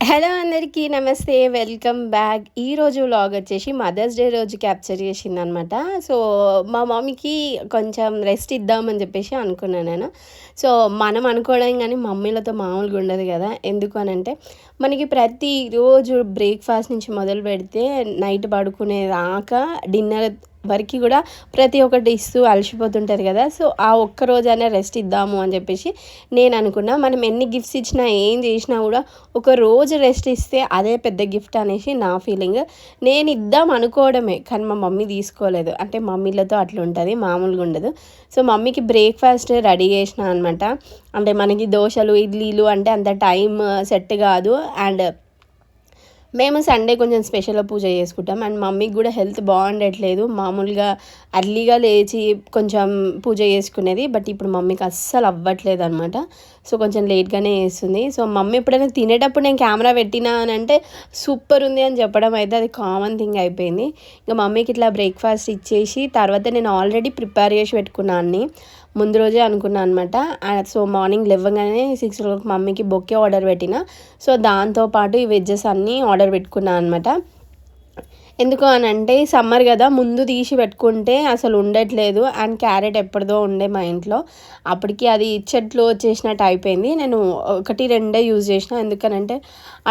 Hello అందరికీ నమస్తే. Welcome back. ఈరోజు వ్లాగ్ వచ్చేసి మదర్స్ డే రోజు క్యాప్చర్ చేసిందనమాట. సో మా మమ్మీకి కొంచెం రెస్ట్ ఇద్దామని చెప్పేసి అనుకున్నాను నేను. సో మనం అనుకోవడం కానీ మమ్మీలతో మామూలుగా ఉండదు కదా. ఎందుకు అనంటే మనకి ప్రతిరోజు బ్రేక్ఫాస్ట్ నుంచి మొదలు పెడితే నైట్ పడుకునేదాకా డిన్నర్ వరకు కూడా ప్రతి ఒక్కటి ఇస్తూ అలసిపోతుంటారు కదా. సో ఆ ఒక్క రోజైనా రెస్ట్ ఇద్దాము అని చెప్పేసి నేను అనుకున్నా. మనం ఎన్ని గిఫ్ట్స్ ఇచ్చినా ఏం చేసినా కూడా ఒక రోజు రెస్ట్ ఇస్తే అదే పెద్ద గిఫ్ట్ అనేసి నా ఫీలింగ్. నేను ఇద్దాం అనుకోవడమే కానీ మా మమ్మీ తీసుకోలేదు. అంటే మమ్మీలతో అట్లా ఉంటుంది, మామూలుగా ఉండదు. సో మమ్మీకి బ్రేక్ఫాస్ట్ రెడీ చేసిన అనమాట. అంటే మనకి దోశలు ఇడ్లీలు అంటే అంత టైం సెట్ కాదు. అండ్ మేము సండే కొంచెం స్పెషల్గా పూజ చేసుకుంటాం. అండ్ మమ్మీకి కూడా హెల్త్ బాగుండట్లేదు. మామూలుగా అర్లీగా లేచి కొంచెం పూజ చేసుకునేది. బట్ ఇప్పుడు మమ్మీకి అస్సలు అవ్వట్లేదు అనమాట. సో కొంచెం లేట్గానే చేస్తుంది. సో మమ్మీ ఎప్పుడైనా తినేటప్పుడు నేను కెమెరా పెట్టినా అని అంటే సూపర్ ఉంది అని చెప్పడం అయితే అది కామన్ థింగ్ అయిపోయింది. ఇంకా మమ్మీకి ఇట్లా బ్రేక్ఫాస్ట్ ఇచ్చేసి తర్వాత నేను ఆల్రెడీ ప్రిపేర్ చేసి పెట్టుకున్నాను అన్నీ. ముందు రోజే అనుకున్నాను అనమాట. సో మార్నింగ్ లేవగానే 6 o'clock మమ్మీకి బొకే ఆర్డర్ పెట్టిన. సో దాంతోపాటు ఈ వెజ్జెస్ అన్నీ ఆర్డర్ పెట్టుకున్నాను అనమాట. ఎందుకు అని అంటే సమ్మర్ కదా, ముందు తీసి పెట్టుకుంటే అసలు ఉండట్లేదు. అండ్ క్యారెట్ ఎప్పటిదో ఉండే మా ఇంట్లో, అప్పటికి అది చెట్లు వచ్చేసినట్టు అయిపోయింది. నేను 1-2 యూజ్ చేసిన. ఎందుకనంటే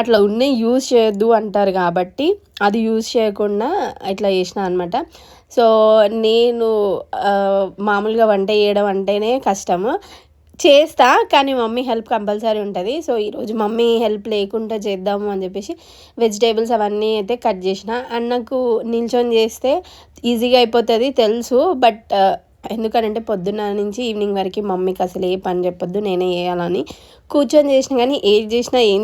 అట్లా ఉన్నాయి యూజ్ చేయొద్దు అంటారు కాబట్టి అది యూజ్ చేయకుండా ఇట్లా చేసిన అనమాట. సో నేను మామూలుగా వంట చేయడం అంటేనే కష్టము. చేస్తా కానీ మమ్మీ హెల్ప్ కంపల్సరీ ఉంటుంది. సో ఈరోజు మమ్మీ హెల్ప్ లేకుండా చేద్దాము అని చెప్పేసి వెజిటేబుల్స్ అవన్నీ అయితే కట్ చేసిన. అండ్ నాకు నిల్చొని చేస్తే ఈజీగా అయిపోతుంది తెలుసు. బట్ ఎందుకనంటే పొద్దున్న నుంచి ఈవినింగ్ వరకు మమ్మీకి అసలు ఏ పని చెప్పొద్దు, నేనే చేయాలని కూర్చొని చేసిన. కానీ ఏం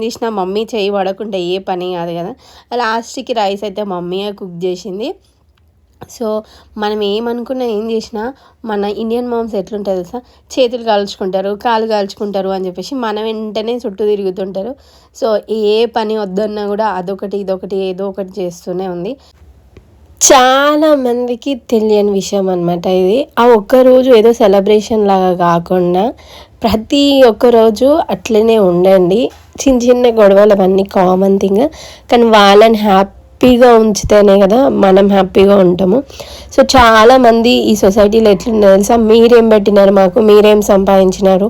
చేసినా మమ్మీ చేయి పడకుండా ఏ పని కాదు కదా. లాస్ట్కి రైస్ అయితే మమ్మీయే కుక్ చేసింది. సో మనం ఏమనుకున్నా ఏం చేసినా మన ఇండియన్ మామ్స్ ఎట్లుంటుంది తెలుసా, చేతులు కాల్చుకుంటారు, కాలు కాల్చుకుంటారు అని చెప్పేసి మన వెంటనే చుట్టూ తిరుగుతుంటారు. సో ఏ పని వద్దన్నా కూడా అదొకటి ఇదొకటి ఏదో ఒకటి చేస్తూనే ఉంది. చాలామందికి తెలియని విషయం అనమాట ఇది. ఆ ఒక్కరోజు ఏదో సెలబ్రేషన్ లాగా కాకుండా ప్రతి ఒక్కరోజు అట్లనే ఉండండి. చిన్న చిన్న గొడవలు అవన్నీ కామన్ థింగ్. కానీ వాళ్ళని హ్యాపీగా ఉంచితేనే కదా మనం హ్యాపీగా ఉంటాము. సో చాలామంది ఈ సొసైటీలో ఎట్లుందో తెలుసా, మీరేం పెట్టినారు మాకు, మీరేం సంపాదించినారు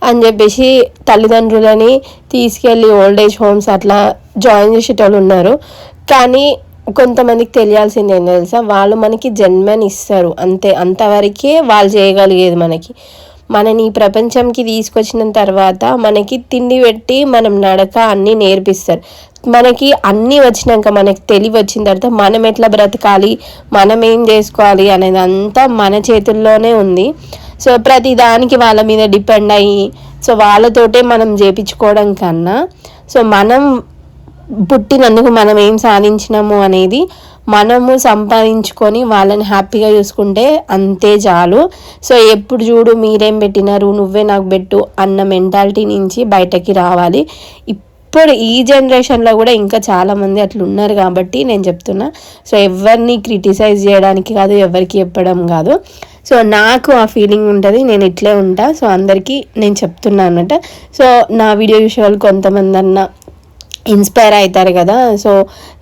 అని చెప్పేసి తల్లిదండ్రులని తీసుకెళ్ళి ఓల్డ్ ఏజ్ హోమ్స్ అట్లా జాయిన్ చేసేటోళ్ళు ఉన్నారు. కానీ కొంతమందికి తెలియాల్సింది ఏంటో తెలుసా, వాళ్ళు మనకి జన్మని ఇస్తారు అంతే. అంతవరకే వాళ్ళు చేయగలిగేది. మనని ఈ ప్రపంచంకి తీసుకొచ్చిన తర్వాత మనకి తిండి పెట్టి మనం నడక అన్నీ నేర్పిస్తారు. మనకి అన్నీ వచ్చినాక, మనకి తెలివి వచ్చిన తర్వాత మనం ఎట్లా బ్రతకాలి, మనం ఏం చేసుకోవాలి అనేది అంతా మన చేతుల్లోనే ఉంది. సో ప్రతి దానికి వాళ్ళ మీద డిపెండ్ అయ్యి సో వాళ్ళతోటే మనం చేయించుకోవడం కన్నా సో మనం పుట్టినందుకు మనం ఏం సాధించినాము అనేది మనము సంపాదించుకొని వాళ్ళని హ్యాపీగా చూసుకుంటే అంతే చాలు. సో ఎప్పుడు చూడు మీరేం పెట్టినారు, నువ్వే నాకు పెట్టు అన్న మెంటాలిటీ నుంచి బయటకి రావాలి. ఇప్పుడు ఈ జనరేషన్లో కూడా ఇంకా చాలామంది అట్లా ఉన్నారు కాబట్టి నేను చెప్తున్నా. సో ఎవరిని క్రిటిసైజ్ చేయడానికి కాదు, ఎవరికి చెప్పడం కాదు. సో నాకు ఆ ఫీలింగ్ ఉంటుంది, నేను ఇట్లే ఉంటా. సో అందరికీ నేను చెప్తున్నా అన్నమాట. సో నా వీడియో చూసే వాళ్ళు కొంతమంది అన్న ఇన్స్పైర్ అవుతారు కదా. సో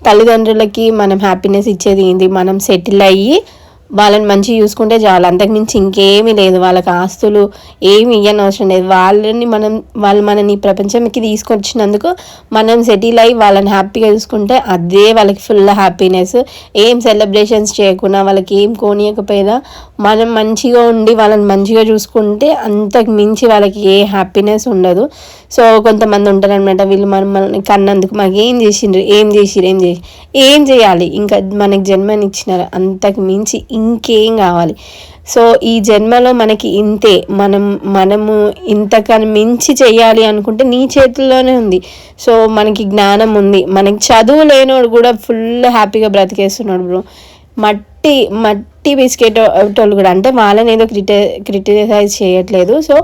తల్లిదండ్రులకి మనం హ్యాపీనెస్ ఇచ్చేది ఏంటి, మనం సెటిల్ అయ్యి వాళ్ళని మంచిగా చూసుకుంటే చాలు. అంతకుమించి ఇంకేమీ లేదు. వాళ్ళకి ఆస్తులు ఏమి ఇవ్వని అవసరం లేదు. వాళ్ళు మనని ప్రపంచంకి తీసుకొచ్చినందుకు మనం సెటిల్ అయ్యి వాళ్ళని హ్యాపీగా చూసుకుంటే అదే వాళ్ళకి ఫుల్ హ్యాపీనెస్. ఏం సెలబ్రేషన్స్ చేయకుండా, వాళ్ళకి ఏం కోనియకపోయినా మనం మంచిగా ఉండి వాళ్ళని మంచిగా చూసుకుంటే అంతకు మించి వాళ్ళకి ఏ హ్యాపీనెస్ ఉండదు. సో కొంతమంది ఉంటారనమాట, వీళ్ళు మనల్ని కన్నందుకు మాకు ఏం చేయాలి, ఇంకా మనకి జన్మనిచ్చినారు, అంతకు మించి ఇంకేం కావాలి. సో ఈ జన్మలో మనకి ఇంతే, మనము ఇంతకన్నా మించి చేయాలి అనుకుంటే నీ చేతుల్లోనే ఉంది. సో మనకి జ్ఞానం ఉంది, మనకి చదువు లేనోడు కూడా ఫుల్ హ్యాపీగా బ్రతికేస్తున్నాడు బ్రో. మట్టి పిసికేటోళ్ళు కూడా, అంటే వాళ్ళని ఏదో క్రిటిసైజ్ చేయట్లేదు. సో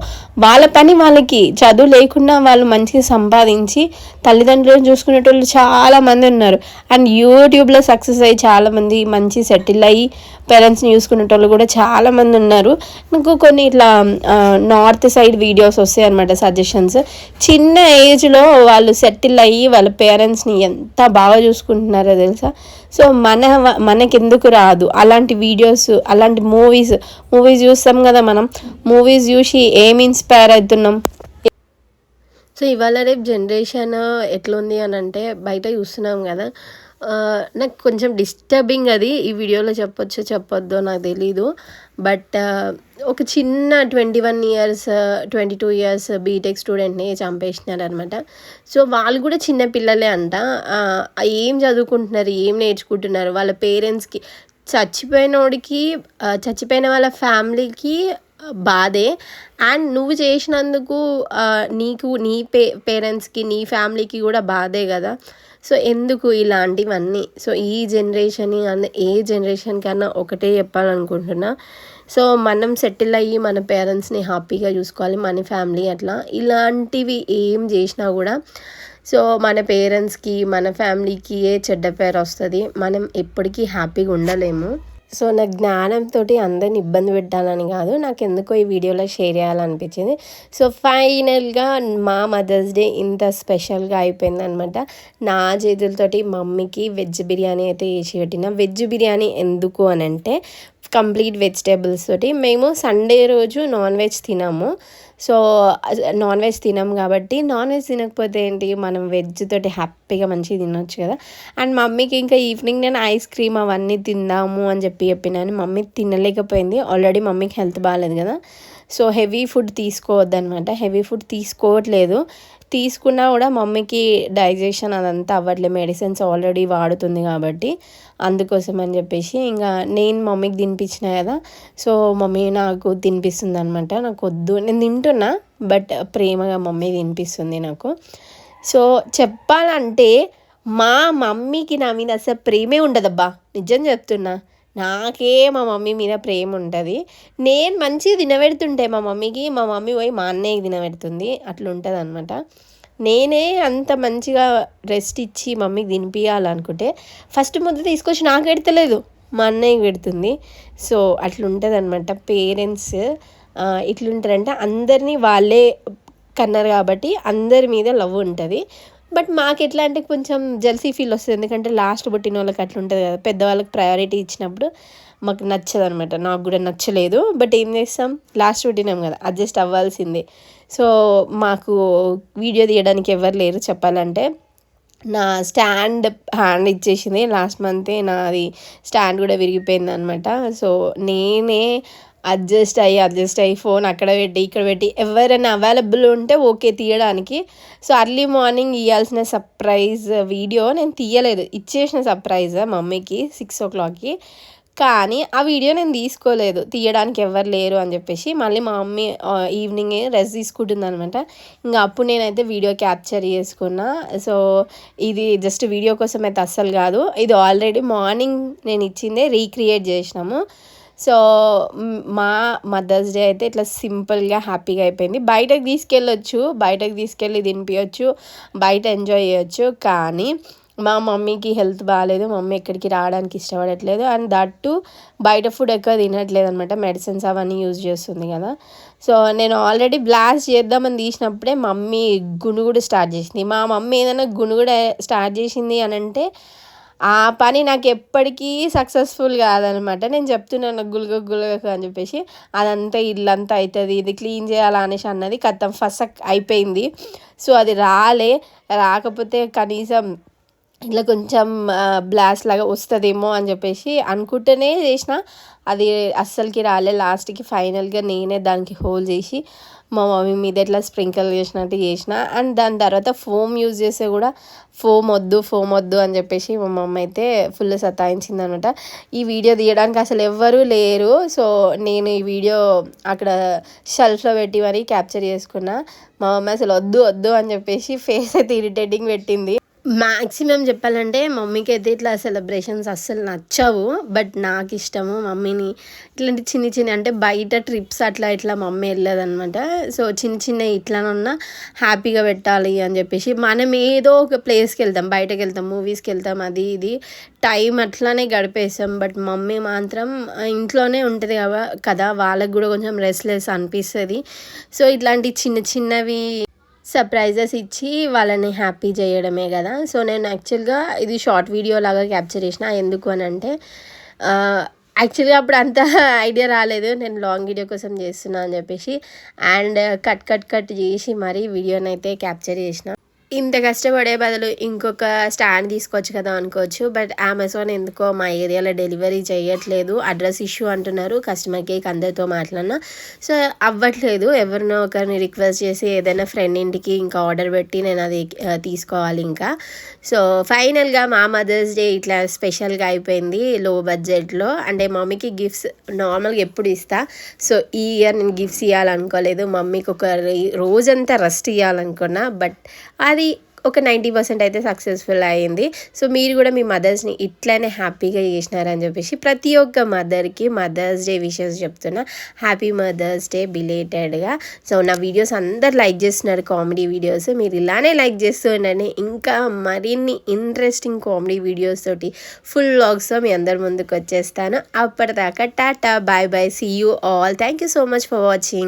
వాళ్ళ పని వాళ్ళకి, చదువు లేకుండా వాళ్ళు మంచిగా సంపాదించి తల్లిదండ్రులను చూసుకునేటోళ్ళు చాలామంది ఉన్నారు. అండ్ యూట్యూబ్లో సక్సెస్ అయ్యి చాలామంది మంచి సెటిల్ అయ్యి పేరెంట్స్ని చూసుకునేటోళ్ళు కూడా చాలామంది ఉన్నారు. నాకు కొన్ని ఇట్లా నార్త్ సైడ్ వీడియోస్ వస్తాయి అనమాట, సజెషన్స్. చిన్న ఏజ్లో వాళ్ళు సెటిల్ అయ్యి వాళ్ళ పేరెంట్స్ని ఎంత బాగా చూసుకుంటున్నారో తెలుసా. సో మనకెందుకు రాదు అలాంటి వీడియోస్, అలాంటి మూవీస్ చూస్తాం కదా మనం. మూవీస్ చూసి ఏమి ఇన్స్పైర్ అవుతున్నాం. సో ఇవాళ రేపు జనరేషన్ ఎట్లుంది అని అంటే బయట చూస్తున్నాం కదా. నాకు కొంచెం డిస్టర్బింగ్ అది, ఈ వీడియోలో చెప్పొద్దో నాకు తెలీదు. బట్ ఒక చిన్న 21 years 22 years బీటెక్ స్టూడెంట్ని చంపేసినారనమాట. సో వాళ్ళు కూడా చిన్న పిల్లలే అంట. ఏం చదువుకుంటున్నారు, ఏం నేర్చుకుంటున్నారు, వాళ్ళ పేరెంట్స్కి, చచ్చిపోయిన వాళ్ళ ఫ్యామిలీకి బాధే. అండ్ నువ్వు చేసినందుకు నీకు, నీ పేరెంట్స్కి, నీ ఫ్యామిలీకి కూడా బాధే కదా. సో ఎందుకు ఇలాంటివన్నీ. సో ఈ జనరేషన్ అన్న ఏ జనరేషన్ కన్నా ఒకటే చెప్పాలనుకుంటున్నా. సో మనం సెటిల్ అయ్యి మన పేరెంట్స్ని హ్యాపీగా చూసుకోవాలి, మన ఫ్యామిలీ అట్లా. ఇలాంటివి ఏం చేసినా కూడా సో మన పేరెంట్స్కి, మన ఫ్యామిలీకి ఏ చెడ్డ పేరు వస్తుంది, మనం ఎప్పటికీ హ్యాపీగా ఉండలేము. సో నా జ్ఞానంతో అందరిని ఇబ్బంది పెట్టాలని కాదు, నాకు ఎందుకో ఈ వీడియోలో షేర్ చేయాలనిపించింది. సో ఫైనల్గా మా మదర్స్ డే ఇంత స్పెషల్గా అయిపోయింది అనమాట. నా చేతులతోటి మమ్మీకి వెజ్ బిర్యానీ అయితే చేసి పెట్టిన. వెజ్ బిర్యానీ ఎందుకు అని అంటే కంప్లీట్ వెజిటేబుల్స్ తోటి. మేము సండే రోజు నాన్ వెజ్ తినము. సో నాన్ వెజ్ తినాం కాబట్టి, నాన్ వెజ్ తినకపోతే ఏంటి, మనం వెజ్ తోటి హ్యాపీగా మంచిగా తినొచ్చు కదా. అండ్ మమ్మీకి ఇంకా ఈవినింగ్ నేను ఐస్ క్రీమ్ అవన్నీ తిందాము అని చెప్పినాను. మమ్మీ తినలేకపోయింది, ఆల్రెడీ మమ్మీకి హెల్త్ బాగాలేదు కదా. సో హెవీ ఫుడ్ తీసుకోవద్దనమాట, హెవీ ఫుడ్ తీసుకోవట్లేదు. తీసుకున్నా కూడా మమ్మీకి డైజెషన్ అదంతా అవ్వట్లేదు, మెడిసిన్స్ ఆల్రెడీ వాడుతుంది కాబట్టి. అందుకోసం అని చెప్పేసి ఇంకా నేను మమ్మీకి తినిపించిన కదా. సో మమ్మీ నాకు తినిపిస్తుంది అనమాట. నాకు వద్దు, నేను తింటున్నా బట్ ప్రేమగా మమ్మీ తినిపిస్తుంది నాకు. సో చెప్పాలంటే మా మమ్మీకి నా మీద అసలు ప్రేమే ఉండదబ్బా, నిజం చెప్తున్నా. నాకే మా మమ్మీ మీద ప్రేమ ఉంటుంది. నేను మంచిగా తినబెడుతుంటే మా మమ్మీకి, మా మమ్మీ పోయి మా అన్నయ్యకి తినబెడుతుంది, అట్లా ఉంటుంది అనమాట. నేనే అంత మంచిగా రెస్ట్ ఇచ్చి మమ్మీకి తినిపించాలనుకుంటే ఫస్ట్ ముద్ద తీసుకొచ్చి నాకు పెడతలేదు, మా అన్నయ్యకి పెడుతుంది. సో అట్లుంటుంది అనమాట. పేరెంట్స్ ఇట్లుంటారంటే అందరినీ వాళ్ళే కన్నారు కాబట్టి అందరి మీద లవ్ ఉంటుంది. బట్ మాకు ఎట్లా అంటే కొంచెం జెల్సీ ఫీల్ వస్తుంది, ఎందుకంటే లాస్ట్ పుట్టిన వాళ్ళకి అట్లా ఉంటుంది కదా. పెద్దవాళ్ళకి ప్రయారిటీ ఇచ్చినప్పుడు మాకు నచ్చదు అనమాట. నాకు కూడా నచ్చలేదు. బట్ ఏం చేస్తాం, లాస్ట్ పుట్టినాం కదా, అడ్జస్ట్ అవ్వాల్సిందే. సో మాకు వీడియో తీయడానికి ఎవరు లేరు చెప్పాలంటే. నా స్టాండ్ హ్యాండ్ ఇచ్చేసింది లాస్ట్ మంతే, నాది స్టాండ్ కూడా విరిగిపోయింది అనమాట. సో నేనే అడ్జస్ట్ అయ్యి ఫోన్ అక్కడ పెట్టి ఇక్కడ పెట్టి, ఎవరైనా అవైలబుల్ ఉంటే ఓకే తీయడానికి. సో అర్లీ మార్నింగ్ ఇవ్వాల్సిన సర్ప్రైజ్ వీడియో నేను తీయలేదు, ఇచ్చేసిన సర్ప్రైజ్ మమ్మీకి 6 o'clockకి. కానీ ఆ వీడియో నేను తీసుకోలేదు, తీయడానికి ఎవరు లేరు అని చెప్పేసి. మళ్ళీ మా మమ్మీ ఈవినింగ్ రెస్ట్ తీసుకుంటుంది అనమాట. ఇంకా అప్పుడు నేనైతే వీడియో క్యాప్చర్ చేసుకున్నా. సో ఇది జస్ట్ వీడియో కోసం అయితే అస్సలు కాదు, ఇది ఆల్రెడీ మార్నింగ్ నేను ఇచ్చిందే రీక్రియేట్ చేసినాము. సో మా మదర్స్ డే అయితే ఇట్లా సింపుల్గా హ్యాపీగా అయిపోయింది. బయటకు తీసుకెళ్ళి తినిపించవచ్చు, బయట ఎంజాయ్ చేయొచ్చు. కానీ మా మమ్మీకి హెల్త్ బాగాలేదు, మమ్మీ ఎక్కడికి రావడానికి ఇష్టపడట్లేదు. అండ్ దట్టు బయట ఫుడ్ ఎక్కువ తినట్లేదు అనమాట, మెడిసిన్స్ అవన్నీ యూజ్ చేస్తుంది కదా. సో నేను ఆల్రెడీ బ్లాస్ట్ చేద్దామని తీసినప్పుడే మమ్మీ గునుగుడు స్టార్ట్ చేసింది. మా మమ్మీ ఏదైనా గునుగుడు స్టార్ట్ చేసింది అని అంటే ఆ పని నాకు ఎప్పటికీ సక్సెస్ఫుల్ కాదనమాట. నేను చెప్తున్నాను గులగ అని చెప్పేసి, అదంతా ఇల్లంతా అవుతుంది, ఇది క్లీన్ చేయాలా అనేసి అన్నది కథం ఫస్ట్ అయిపోయింది. సో అది రాకపోతే కనీసం ఇట్లా కొంచెం బ్లాస్ట్ లాగా వస్తుందేమో అని చెప్పేసి అనుకుంటూనే చేసిన, అది అస్సలకి లాస్ట్కి ఫైనల్గా నేనే దానికి హోల్ చేసి మా మమ్మీ మీద ఇట్లా స్ప్రింకిల్ చేసినట్టు చేసిన. అండ్ దాని తర్వాత ఫోమ్ యూజ్ చేస్తే కూడా ఫోమ్ వద్దు అని చెప్పేసి మా మమ్మీ అయితే ఫుల్ సతాయించింది అనమాట. ఈ వీడియో తీయడానికి అసలు ఎవ్వరూ లేరు. సో నేను ఈ వీడియో అక్కడ షెల్ఫ్లో పెట్టి మరీ క్యాప్చర్ చేసుకున్నా. మా మమ్మీ అసలు వద్దు అని చెప్పేసి ఫేస్ అయితే ఇరిటేటింగ్ పెట్టింది. మాక్సిమం చెప్పాలంటే మమ్మీకైతే ఇట్లా సెలబ్రేషన్స్ అస్సలు నచ్చవు. బట్ నాకిష్టము మమ్మీని ఇట్లాంటి చిన్ని చిన్ని అంటే బయట ట్రిప్స్ అట్లా ఇట్లా మమ్మీ వెళ్ళదనమాట. సో చిన్న చిన్నవి ఇట్లానన్నా హ్యాపీగా పెట్టాలి అని చెప్పేసి మనం ఏదో ఒక ప్లేస్కి వెళ్తాం, బయటకు వెళ్తాం, మూవీస్కి వెళ్తాం, అది ఇది టైం అట్లానే గడిపేస్తాం. బట్ మమ్మీ మాత్రం ఇంట్లోనే ఉంటుంది కదా, వాళ్ళకి కూడా కొంచెం రెస్ట్లెస్ అనిపిస్తుంది. సో ఇట్లాంటి చిన్న చిన్నవి సర్ప్రైజెస్ ఇచ్చి వాళ్ళని హ్యాపీ చేయడమే కదా. సో నేను యాక్చువల్గా ఇది షార్ట్ వీడియో లాగా క్యాప్చర్ చేసిన. ఎందుకు అని అంటే యాక్చువల్గా అప్పుడు అంత ఐడియా రాలేదు, నేను లాంగ్ వీడియో కోసం చేస్తున్నా అని చెప్పేసి. అండ్ కట్ చేసి మరీ వీడియోనైతే క్యాప్చర్ చేసిన. ఇంత కష్టపడే బదులు ఇంకొక స్టాండ్ తీసుకోవచ్చు కదా అనుకోవచ్చు. బట్ అమెజాన్ ఎందుకో మా ఏరియాలో డెలివరీ చేయట్లేదు, అడ్రస్ ఇష్యూ అంటున్నారు. కస్టమర్ కేర్కి అందరితో మాట్లాడినా సో అవ్వట్లేదు. ఎవరినో ఒకరిని రిక్వెస్ట్ చేసి ఏదైనా ఫ్రెండ్ ఇంటికి ఇంకా ఆర్డర్ పెట్టి నేను అది తీసుకోవాలి ఇంకా. సో ఫైనల్గా మా మదర్స్ డే ఇట్లా స్పెషల్గా అయిపోయింది, లో బడ్జెట్లో. అంటే మమ్మీకి గిఫ్ట్స్ నార్మల్గా ఎప్పుడు ఇస్తా, సో ఈ ఇయర్ నేను గిఫ్ట్స్ ఇవ్వాలనుకోలేదు. మమ్మీకి ఒక రోజంతా రెస్ట్ ఇవ్వాలనుకున్నా. బట్ అది ఒక 90% అయితే సక్సెస్ఫుల్ అయ్యింది. సో మీరు కూడా మీ మదర్స్ని ఇట్లానే హ్యాపీగా చేసినారని చెప్పేసి ప్రతి ఒక్క మదర్కి మదర్స్ డే విషెస్ చెప్తున్నా. హ్యాపీ మదర్స్ డే బిలేటెడ్గా. సో నా వీడియోస్ అందరు లైక్ చేస్తున్నారు, కామెడీ వీడియోస్. మీరు ఇలానే లైక్ చేస్తూ ఉండండి. ఇంకా మరిన్ని ఇంట్రెస్టింగ్ కామెడీ వీడియోస్ తోటి ఫుల్ వ్లాగ్స్తో మీ అందరి ముందుకు వచ్చేస్తాను. అప్పటిదాకా టాటా, bye bye, see you all. Thank you so much for watching.